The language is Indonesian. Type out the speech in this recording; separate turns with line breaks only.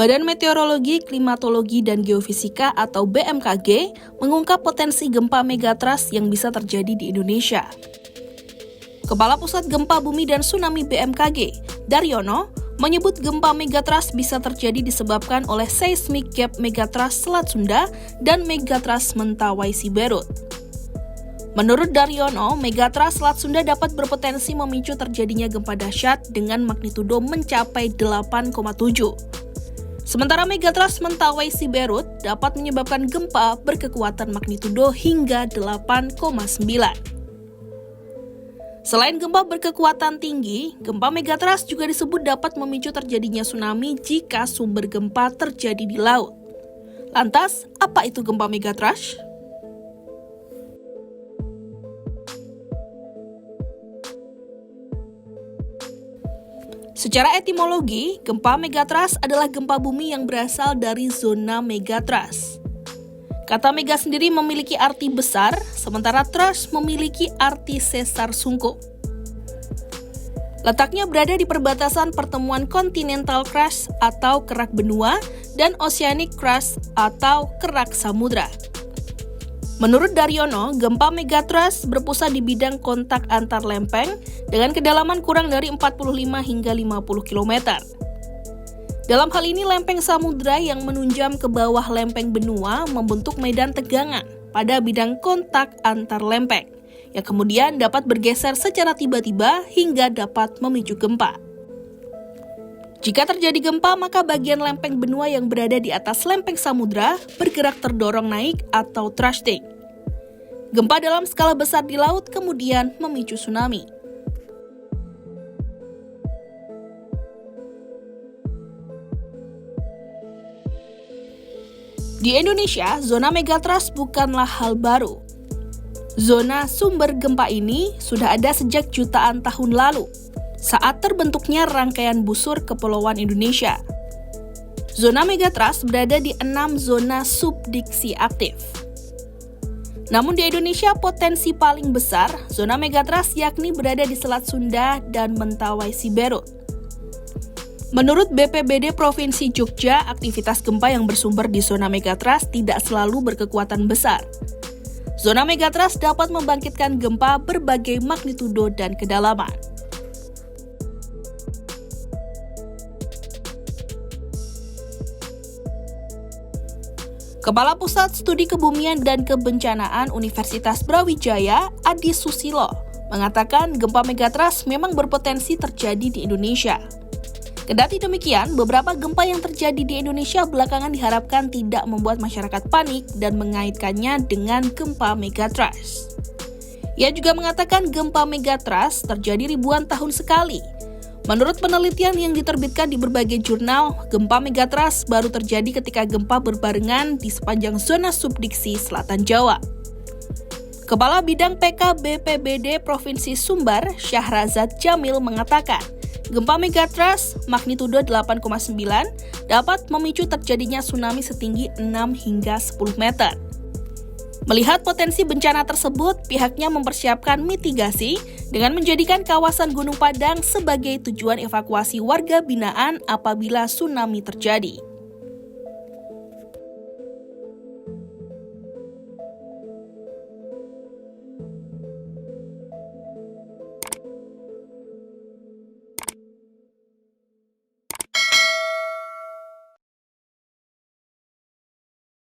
Badan Meteorologi, Klimatologi, dan Geofisika atau BMKG mengungkap potensi gempa megatrust yang bisa terjadi di Indonesia. Kepala Pusat Gempa Bumi dan Tsunami BMKG, Daryono, menyebut gempa megatrust bisa terjadi disebabkan oleh seismic gap megatrust Selat Sunda dan megatrust Mentawai Siberut. Menurut Daryono, megatrust Selat Sunda dapat berpotensi memicu terjadinya gempa dahsyat dengan magnitudo mencapai 8,7. Sementara megatrust Mentawai Siberut dapat menyebabkan gempa berkekuatan magnitudo hingga 8,9. Selain gempa berkekuatan tinggi, gempa megatrust juga disebut dapat memicu terjadinya tsunami jika sumber gempa terjadi di laut. Lantas, apa itu gempa megatrust? Secara etimologi, gempa megatrust adalah gempa bumi yang berasal dari zona megatrust. Kata mega sendiri memiliki arti besar, sementara trust memiliki arti sesar sungkup. Letaknya berada di perbatasan pertemuan continental crust atau kerak benua dan oceanic crust atau kerak samudra. Menurut Daryono, gempa megatrust berpusat di bidang kontak antar lempeng dengan kedalaman kurang dari 45 hingga 50 km. Dalam hal ini, lempeng samudra yang menunjam ke bawah lempeng benua membentuk medan tegangan pada bidang kontak antar lempeng, yang kemudian dapat bergeser secara tiba-tiba hingga dapat memicu gempa. Jika terjadi gempa, maka bagian lempeng benua yang berada di atas lempeng samudra bergerak terdorong naik atau thrusting. Gempa dalam skala besar di laut kemudian memicu tsunami. Di Indonesia, zona megatrust bukanlah hal baru. Zona sumber gempa ini sudah ada sejak jutaan tahun lalu, saat terbentuknya rangkaian busur kepulauan Indonesia. Zona megatrust berada di 6 zona subduksi aktif. Namun di Indonesia, potensi paling besar zona megatrust yakni berada di Selat Sunda dan Mentawai Siberut. Menurut BPBD Provinsi Jogja, aktivitas gempa yang bersumber di zona megatrust tidak selalu berkekuatan besar. Zona megatrust dapat membangkitkan gempa berbagai magnitudo dan kedalaman. Kepala Pusat Studi Kebumian dan Kebencanaan Universitas Brawijaya, Adi Susilo, mengatakan gempa megatrust memang berpotensi terjadi di Indonesia. Kendati demikian, beberapa gempa yang terjadi di Indonesia belakangan diharapkan tidak membuat masyarakat panik dan mengaitkannya dengan gempa megatrust. Ia juga mengatakan gempa megatrust terjadi ribuan tahun sekali. Menurut penelitian yang diterbitkan di berbagai jurnal, gempa megatrust baru terjadi ketika gempa berbarengan di sepanjang zona subduksi selatan Jawa. Kepala Bidang PK BPBD Provinsi Sumbar, Syahrazad Jamil mengatakan, gempa megatrust magnitudo 8,9 dapat memicu terjadinya tsunami setinggi 6 hingga 10 meter. Melihat potensi bencana tersebut, pihaknya mempersiapkan mitigasi dengan menjadikan kawasan Gunung Padang sebagai tujuan evakuasi warga binaan apabila tsunami terjadi.